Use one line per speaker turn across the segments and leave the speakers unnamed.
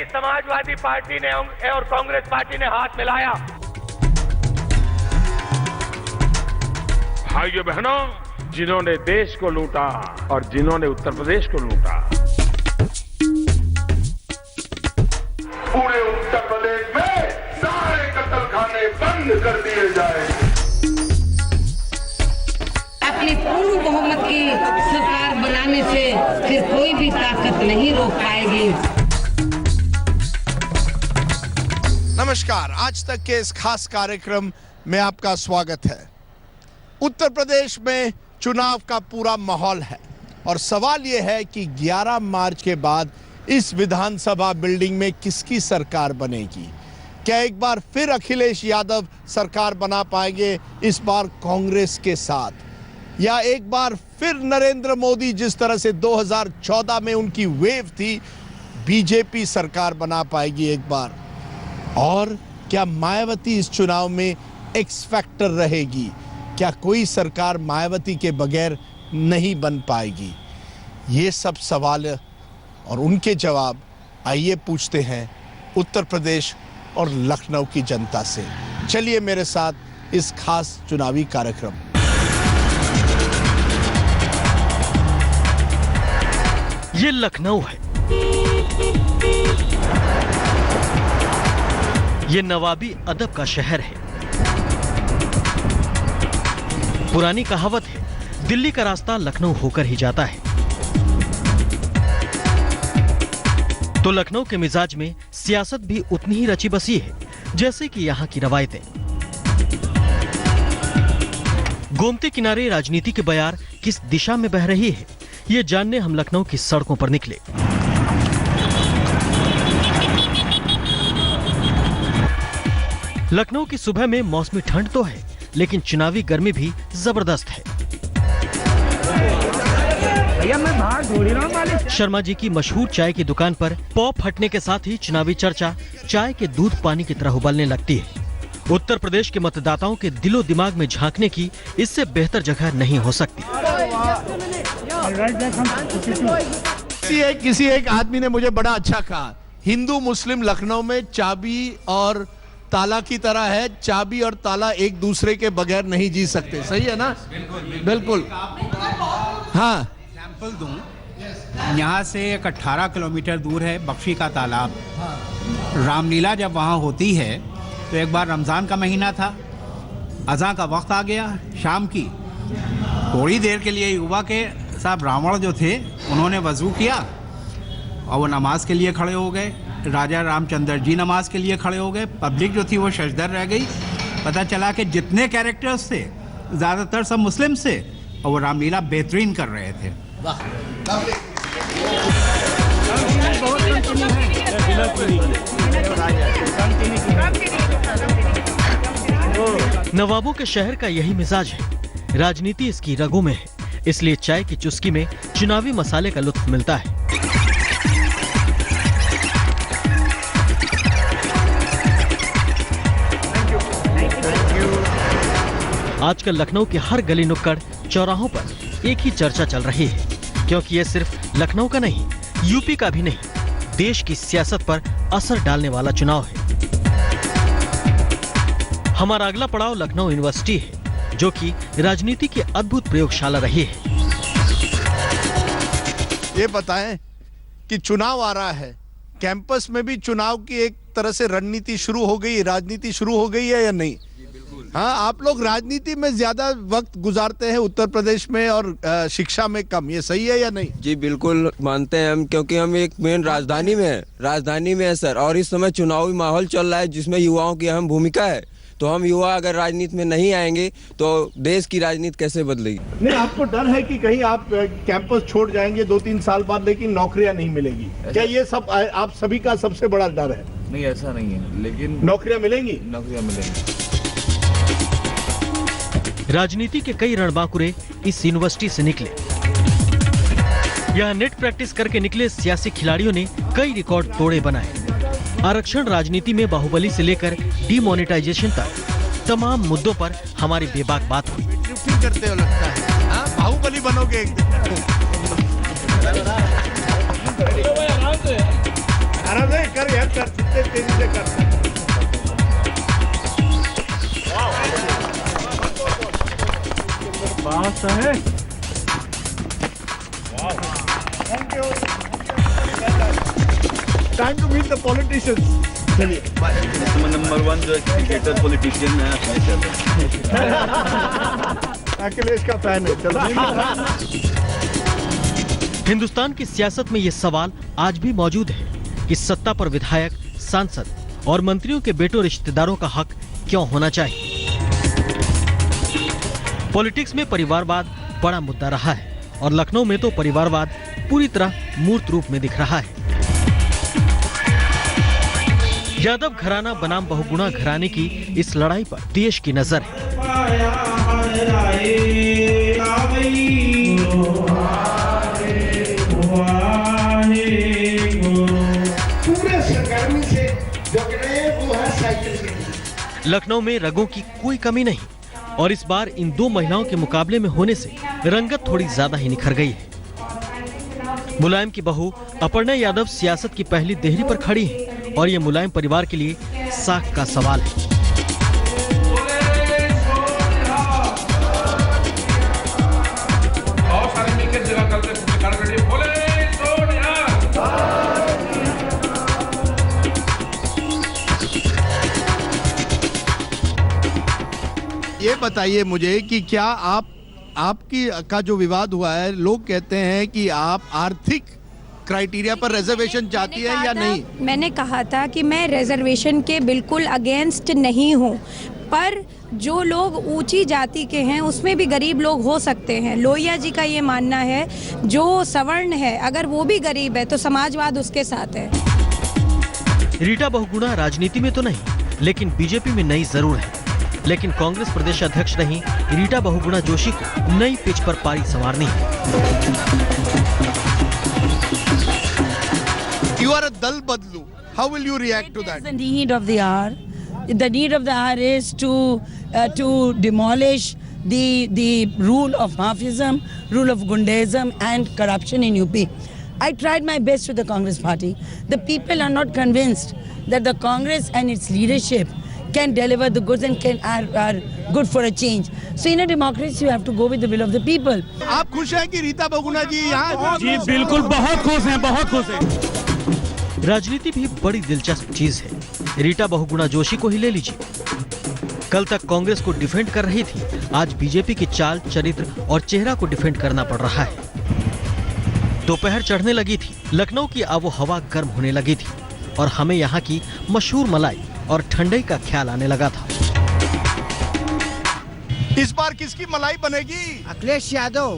Samajwadi party ने और Congress party ने हाथ मिलाया।
भाइयों बहनों, जिन्होंने देश को लूटा और जिन्होंने उत्तर प्रदेश को लूटा,
पूरे उत्तर प्रदेश में सारे कत्लखाने बंद कर दिए जाए।
अपनी पूर्ण बहुमत की सरकार बनाने से फिर कोई भी ताकत नहीं रोक पाएगी।
नमस्कार, आज तक के इस खास कार्यक्रम में आपका स्वागत है। उत्तर प्रदेश में चुनाव का पूरा माहौल है और सवाल यह है कि 11 मार्च के बाद इस विधानसभा बिल्डिंग में किसकी सरकार बनेगी। क्या एक बार फिर अखिलेश यादव सरकार बना पाएंगे, इस बार कांग्रेस के साथ, या एक बार फिर नरेंद्र मोदी जिस तरह से 2014 में उनकी वेव थी, बीजेपी सरकार बना पाएगी एक बार। और क्या मायावती इस चुनाव में एक्स फैक्टर रहेगी? क्या कोई सरकार मायावती के बगैर नहीं बन पाएगी? ये सब सवाल और उनके जवाब आइए पूछते हैं उत्तर प्रदेश और लखनऊ की जनता से। चलिए मेरे साथ इस खास चुनावी कार्यक्रम।
ये लखनऊ है, ये नवाबी अदब का शहर है। पुरानी कहावत है, दिल्ली का रास्ता लखनऊ होकर ही जाता है। तो लखनऊ के मिजाज में सियासत भी उतनी ही रची बसी है जैसे कि यहाँ की रवायतें। गोमती किनारे राजनीति की बयार किस दिशा में बह रही है, ये जानने हम लखनऊ की सड़कों पर निकले। लखनऊ की सुबह में मौसमी ठंड तो है, लेकिन चुनावी गर्मी भी जबरदस्त है। शर्मा जी की मशहूर चाय की दुकान पर पॉप हटने के साथ ही चुनावी चर्चा चाय के दूध पानी की तरह उबलने लगती है। उत्तर प्रदेश के मतदाताओं के दिलो दिमाग में झांकने की इससे बेहतर जगह नहीं हो सकती।
किसी एक आदमी ने मुझे बड़ा अच्छा कहा, हिंदू मुस्लिम लखनऊ में चाबी और ताला की तरह है। चाबी और ताला एक दूसरे के बगैर नहीं जी सकते। सही है ना? बिल्कुल। हाँ,
एग्जाम्पल दूं, यहाँ से एक 18 किलोमीटर दूर है बख्शी का तालाब। रामलीला जब वहाँ होती है तो एक बार रमज़ान का महीना था, अज़ां का वक्त आ गया शाम की। थोड़ी देर के लिए युवा के साहब रावण जो थे उन्होंने वज़ू किया और वो नमाज के लिए खड़े हो गए। राजा रामचंद्र जी नमाज के लिए खड़े हो गए। पब्लिक जो थी वो शशदर रह गई। पता चला कि जितने कैरेक्टर्स थे ज़्यादातर सब मुस्लिम से, और वो रामलीला बेहतरीन कर रहे थे।
नवाबों के शहर का यही मिजाज है, राजनीति इसकी रगों में है, इसलिए चाय की चुस्की में चुनावी मसाले का लुत्फ मिलता है। आजकल लखनऊ के हर गली नुक्कड़ चौराहों पर एक ही चर्चा चल रही है, क्योंकि यह सिर्फ लखनऊ का नहीं, यूपी का भी नहीं, देश की सियासत पर असर डालने वाला चुनाव है। हमारा अगला पड़ाव लखनऊ यूनिवर्सिटी है, जो कि राजनीति की अद्भुत प्रयोगशाला रही है।
ये बताएं कि चुनाव आ रहा है, कैंपस में भी चुनाव की एक तरह से रणनीति शुरू हो गई, राजनीति शुरू हो गई है या नहीं? हाँ, आप लोग राजनीति में ज्यादा वक्त गुजारते हैं उत्तर प्रदेश में और शिक्षा में कम, ये सही है या नहीं?
जी बिल्कुल मानते हैं हम, क्योंकि हम एक मेन राजधानी में है सर, और इस समय चुनावी माहौल चल रहा है जिसमें युवाओं की अहम भूमिका है। तो हम युवा अगर राजनीति में नहीं आएंगे तो देश की राजनीति कैसे बदलेगी?
नहीं, आपको डर है कि कहीं आप कैंपस छोड़ जाएंगे 2-3 साल बाद, लेकिन नौकरियां नहीं मिलेगी? क्या ये सब आप सभी का सबसे बड़ा डर है?
नहीं, ऐसा नहीं है, लेकिन
नौकरियां मिलेंगी।
राजनीति के कई रणबांकुरे इस यूनिवर्सिटी से निकले। यहाँ नेट प्रैक्टिस करके निकले सियासी खिलाड़ियों ने कई रिकॉर्ड तोड़े बनाए। आरक्षण राजनीति में बाहुबली से लेकर डिमोनेटाइजेशन तक तमाम मुद्दों पर हमारी बेबाक बात हुई।
करते हो लगता है, बाहुबली बनोगे एक दिन। आराम से कर यार। जितने तेजी से कर सकते।
बात है।
Time to meet the politicians. चलिए।
नंबर 1 जो क्रिकेटर पॉलिटिशियन है
अखिलेश का फैन है। चलो।
हिंदुस्तान की सियासत में ये सवाल आज भी मौजूद है कि सत्ता पर विधायक, सांसद और मंत्रियों के बेटों रिश्तेदारों का हक क्यों होना चाहिए। पॉलिटिक्स में परिवारवाद बड़ा मुद्दा रहा है और लखनऊ में तो परिवारवाद पूरी तरह मूर्त रूप में दिख रहा है। यादव घराना बनाम बहुगुणा घराने की इस लड़ाई पर देश की नजर है।
पूरे सरगर्मी से जो रहे वो है साइकिल।
लखनऊ में रंगों की कोई कमी नहीं और इस बार इन दो महिलाओं के मुकाबले में होने से रंगत थोड़ी ज्यादा ही निखर गई है। मुलायम की बहू अपर्णा यादव सियासत की पहली देहरी पर खड़ी है और ये मुलायम परिवार के लिए साख का सवाल है।
ये बताइए मुझे कि क्या आपकी का जो विवाद हुआ है, लोग कहते हैं कि आप आर्थिक क्राइटेरिया पर रिजर्वेशन चाहती है या नहीं?
मैंने कहा था कि मैं रिजर्वेशन के बिल्कुल अगेंस्ट नहीं हूँ, पर जो लोग ऊंची जाति के हैं उसमें भी गरीब लोग हो सकते हैं। लोहिया जी का ये मानना है जो सवर्ण है अगर वो भी गरीब है तो समाजवाद उसके साथ है।
रीटा बहुगुणा राजनीति में तो नहीं लेकिन बीजेपी में नई जरूर है। लेकिन कांग्रेस प्रदेश अध्यक्ष रही रीटा बहुगुणा जोशी को नई पिच पर पारी संवारनी है।
You are a dal badlu. How will you react to that?
The need of the hour. The need of the hour is to demolish the rule of Maoism, rule of Gundism and corruption in UP. I tried my best with the Congress party. The people are not convinced that the Congress and its leadership can deliver the goods and are good for a change. So in a democracy you have to go with the will of the people.
आप खुश हैं कि रीता बहुगुणा जी यहाँ?
जी बिल्कुल, बहुत खुश हैं, बहुत खुश हैं। राजनीति भी बड़ी दिलचस्प चीज है। रीटा बहुगुणा जोशी को ही ले लीजिए। कल तक कांग्रेस को डिफेंड कर रही थी, आज बीजेपी की चाल, चरित्र और चेहरा को डिफेंड करना पड़ रहा है। दोपहर चढ़ने लगी थी, लखनऊ की आबो हवा गर्म होने लगी थी और हमें यहाँ की मशहूर मलाई और ठंडई का ख्याल आने लगा था।
इस बार किसकी मलाई बनेगी?
अखिलेश यादव।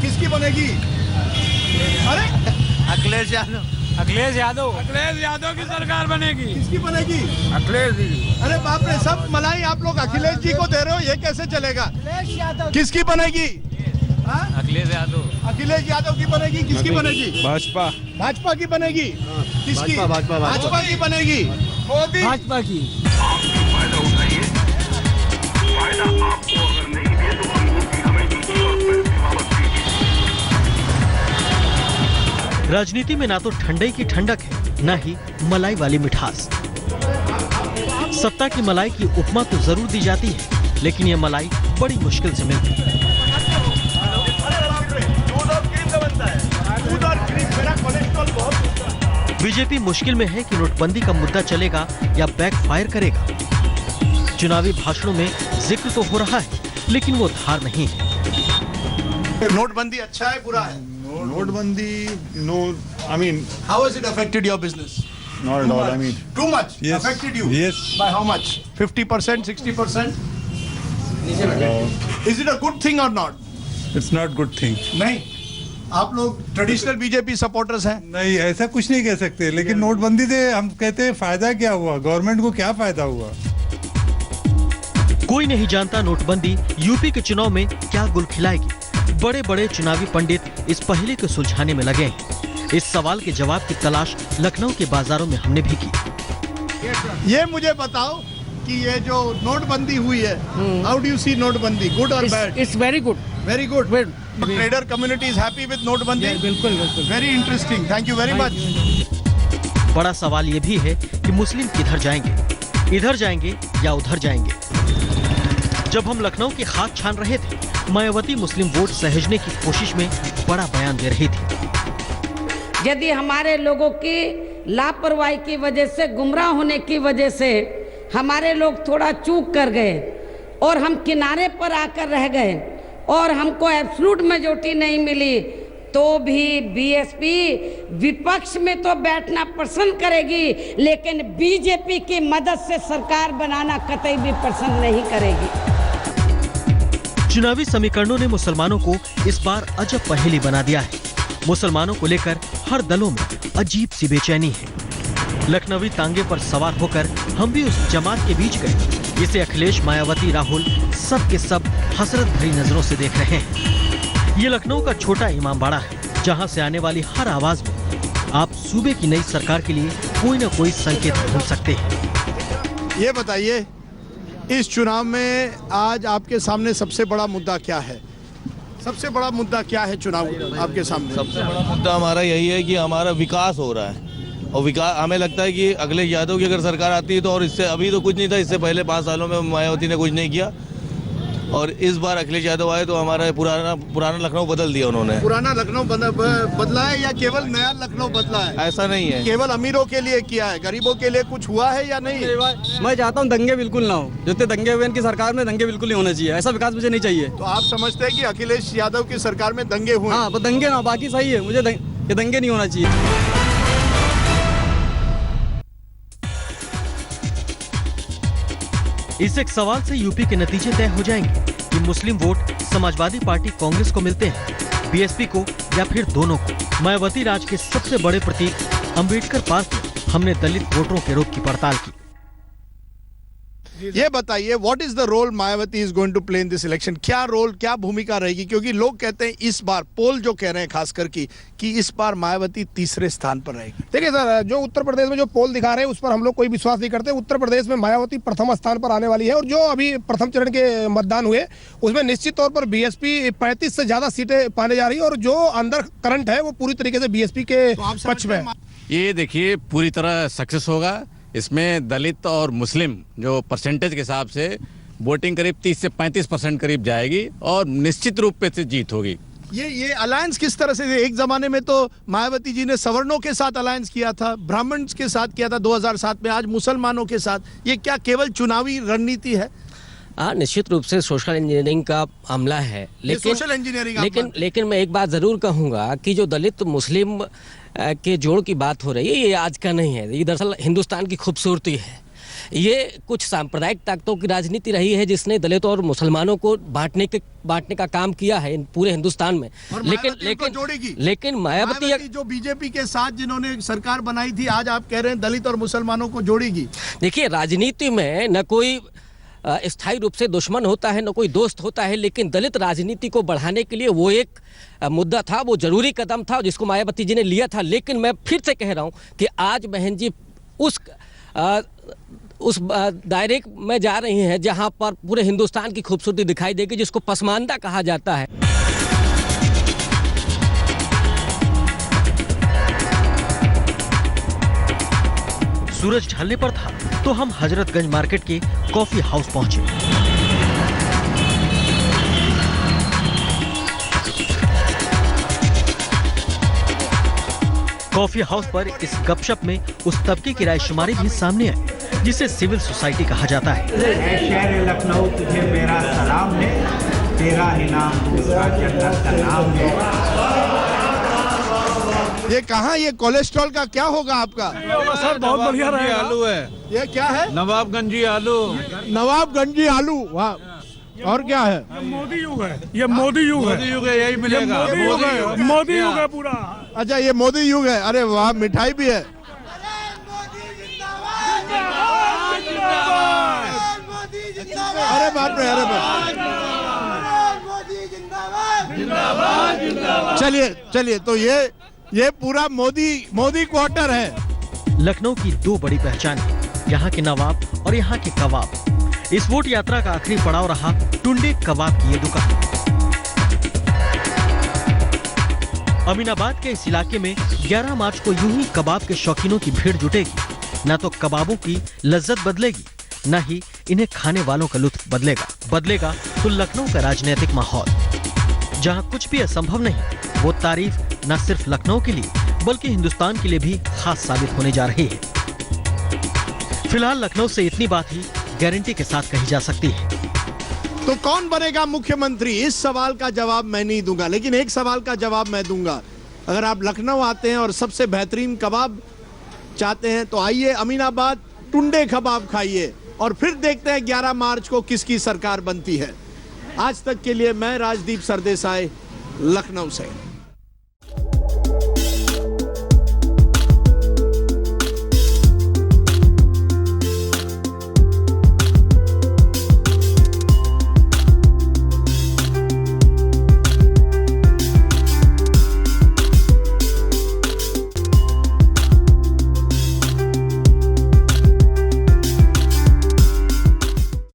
किसकी बनेगी? अरे
अखिलेश यादव।
अखिलेश यादव की सरकार बनेगी।
किसकी बनेगी?
अखिलेश जी।
अरे बाप रे, सब मलाई आप लोग अखिलेश जी को दे रहे हो, ये कैसे चलेगा? किसकी बनेगी?
अखिलेश यादव।
अखिलेश यादव की बनेगी। किसकी बनेगी?
भाजपा।
भाजपा की बनेगी। किसकी? भाजपा की बनेगी। मोदी।
भाजपा की।
राजनीति में ना तो ठंडई की ठंडक है, ना ही मलाई वाली मिठास। सत्ता की मलाई की उपमा तो जरूर दी जाती है, लेकिन ये मलाई बड़ी मुश्किल से मिलती है। बीजेपी मुश्किल में है कि नोटबंदी का मुद्दा चलेगा या बैकफायर करेगा। चुनावी भाषणों में जिक्र तो हो रहा है, लेकिन वो धार नहीं है।
नोटबंदी अच्छा है, बुरा है?
Notbandi, no, I mean,
How has it affected your business?
not at all. I mean,
Too much?
Yes.
Affected you?
Yes.
By how much? 50%, 60%? Is it a good thing or not?
it's not good thing.
नहीं, आप लोग traditional BJP supporters हैं।
नहीं, ऐसा कुछ नहीं कह सकते, लेकिन नोटबंदी से हम कहते हैं फायदा क्या हुआ, गवर्नमेंट को क्या फायदा हुआ?
कोई नहीं जानता नोटबंदी यूपी के चुनाव में क्या गुल खिलाएगी। बड़े बड़े चुनावी पंडित इस पहेली को सुलझाने में लगे हैं। इस सवाल के जवाब की तलाश लखनऊ के बाजारों में हमने भी की।
ये मुझे बताओ कि ये जो नोटबंदी हुई है, हाउ डू यू सी नोटबंदी, गुड और bad?
It's very good.
Very good. Trader community is happy with नोटबंदी?
बिल्कुल बिल्कुल।
Very interesting, thank you very much.
बड़ा सवाल ये भी है कि मुस्लिम किधर जाएंगे, इधर जाएंगे या उधर जाएंगे। जब हम लखनऊ की खाक छान रहे थे, मायावती मुस्लिम वोट सहेजने की कोशिश में बड़ा बयान दे रही थी।
यदि हमारे लोगों की लापरवाही की वजह से, गुमराह होने की वजह से हमारे लोग थोड़ा चूक कर गए और हम किनारे पर आकर रह गए और हमको एब्सोल्यूट मेजॉरिटी नहीं मिली, तो भी बीएसपी विपक्ष में तो बैठना पसंद करेगी, लेकिन बीजेपी की मदद से सरकार बनाना कतई भी पसंद नहीं करेगी।
चुनावी समीकरणों ने मुसलमानों को इस बार अजब पहेली बना दिया है। मुसलमानों को लेकर हर दलों में अजीब सी बेचैनी है। लखनवी तांगे पर सवार होकर हम भी उस जमात के बीच गए जिसे अखिलेश, मायावती, राहुल सब के सब हसरत भरी नजरों से देख रहे हैं। ये लखनऊ का छोटा इमामबाड़ा है, जहां से आने वाली हर आवाज में आप सूबे की नई सरकार के लिए कोई न कोई संकेत ढूंढ सकते हैं।
ये बताइए, इस चुनाव में आज आपके सामने सबसे बड़ा मुद्दा क्या है? सबसे बड़ा मुद्दा क्या है चुनाव आपके सामने?
सबसे बड़ा मुद्दा हमारा यही है कि हमारा विकास हो रहा है, और विकास हमें लगता है कि अखिलेश यादव की अगर सरकार आती है तो, और इससे अभी तो कुछ नहीं था, इससे पहले 5 सालों में मायावती ने कुछ नहीं किया, और इस बार अखिलेश यादव आए तो हमारा पुराना लखनऊ बदल दिया उन्होंने।
पुराना लखनऊ बदला है या केवल नया लखनऊ बदला है?
ऐसा नहीं है,
केवल अमीरों के लिए किया है, गरीबों के लिए कुछ हुआ है या नहीं?
मैं चाहता हूँ दंगे बिल्कुल ना हो, जितने दंगे हुए इनकी सरकार में दंगे बिल्कुल नहीं होने चाहिए, ऐसा विकास मुझे नहीं चाहिए।
तो आप समझते हैं कि अखिलेश यादव की सरकार में दंगे हुए?
हाँ, तो दंगे ना, बाकी सही है, मुझे ये दंगे नहीं होना चाहिए।
इस एक सवाल से यूपी के नतीजे तय हो जाएंगे कि मुस्लिम वोट समाजवादी पार्टी कांग्रेस को मिलते हैं, बीएसपी को, या फिर दोनों को। मायावती राज के सबसे बड़े प्रतीक अंबेडकर पार्क में हमने दलित वोटरों के रुख की पड़ताल की।
ये बताइए, what is the role Mayawati is going to play in this election? क्या रोल, क्या भूमिका रहेगी? क्योंकि लोग कहते हैं इस बार, पोल जो कह रहे हैं खासकर कि इस बार मायावती तीसरे स्थान पर रहेगी।
देखिए सर, जो उत्तर प्रदेश में जो पोल दिखा रहे हैं उस पर हम लोग कोई विश्वास नहीं करते। उत्तर प्रदेश में मायावती प्रथम स्थान पर आने वाली है, और जो अभी प्रथम चरण के मतदान हुए उसमें निश्चित तौर पर बीएसपी 35 से ज्यादा सीटें पाने जा रही है, और जो अंदर करंट है वो पूरी तरीके से बीएसपी के पक्ष में।
ये देखिए, पूरी तरह सक्सेस होगा। इसमें दलित और मुस्लिम जो परसेंटेज के हिसाब से वोटिंग करीब 30 से 35% करीब जाएगी, और निश्चित रूप से जीत होगी।
ये अलायंस किस तरह से? एक जमाने में तो मायावती जी ने सवर्णों के साथ अलायंस किया था, ब्राह्मण के साथ किया था 2007 में, आज मुसलमानों के साथ। ये क्या केवल चुनावी रणनीति है?
हाँ, निश्चित रूप से सोशल इंजीनियरिंग का मामला है, लेकिन मैं एक बात जरूर कहूँगा कि जो दलित मुस्लिम के जोड़ की बात हो रही है, ये आज का नहीं है, ये दरअसल हिंदुस्तान की खूबसूरती है। ये कुछ सांप्रदायिक ताकतों की राजनीति रही है जिसने दलितों और मुसलमानों को बांटने का काम किया है पूरे हिंदुस्तान में। लेकिन मायावती
जो बीजेपी के साथ जिन्होंने सरकार बनाई थी, आज आप कह रहे हैं दलित और मुसलमानों को जोड़ेगी।
देखिए, राजनीति में न कोई स्थायी रूप से दुश्मन होता है, न कोई दोस्त होता है, लेकिन दलित राजनीति को बढ़ाने के लिए वो एक मुद्दा था, वो जरूरी कदम था जिसको मायावती जी ने लिया था। लेकिन मैं फिर से कह रहा हूँ कि आज बहन जी उस दायरे में जा रही हैं जहां पर पूरे हिंदुस्तान की खूबसूरती दिखाई देगी, जिसको पसमानदा कहा जाता है।
सूरज ढलने पर था तो हम हजरतगंज मार्केट के कॉफी हाउस पहुंचे। कॉफी हाउस पर इस गपशप में उस तबके की रायशुमारी भी सामने आई जिसे सिविल सोसाइटी कहा जाता है।
शहर लखनऊ, तुझे मेरा सलाम है, तेरा ही नाम दूसरा जन्नत का नाम है।
ये कहाँ, ये कोलेस्ट्रॉल का क्या होगा आपका?
सर बहुत बढ़िया रहेगा।
आलू है।
ये क्या है?
नवाबगंजी आलू।
नवाबगंजी आलू, वाह। और क्या है?
मोदी युग है, ये मोदी युग है,
यही मिलेगा।
मोदी युग है पूरा।
अच्छा, ये मोदी युग है। अरे वाह, मिठाई भी है। अरे बाप रे, अरे बाप। चलिए, तो ये पूरा मोदी क्वार्टर है।
लखनऊ की दो बड़ी पहचान है, यहाँ के नवाब और यहाँ के कबाब। इस वोट यात्रा का आखिरी पड़ाव रहा टुंडे कबाब की ये दुकान। अमीनाबाद के इस इलाके में 11 मार्च को यूं ही कबाब के शौकीनों की भीड़ जुटेगी। न तो कबाबों की लज्जत बदलेगी, न ही इन्हें खाने वालों का लुत्फ बदलेगा तो लखनऊ का राजनीतिक माहौल, जहां कुछ भी असंभव नहीं। वो तारीफ न सिर्फ लखनऊ के लिए बल्कि हिंदुस्तान के लिए भी खास साबित होने जा रही है। फिलहाल लखनऊ से इतनी बात ही गारंटी के साथ कही जा सकती है।
तो कौन बनेगा मुख्यमंत्री, इस सवाल का जवाब मैं नहीं दूंगा, लेकिन एक सवाल का जवाब मैं दूंगा। अगर आप लखनऊ आते हैं और सबसे बेहतरीन कबाब चाहते हैं तो आइए अमीनाबाद टुंडे कबाब खाइए और फिर देखते हैं 11 मार्च को किसकी सरकार बनती है। आज तक के लिए मैं राजदीप सरदेसाई, लखनऊ से।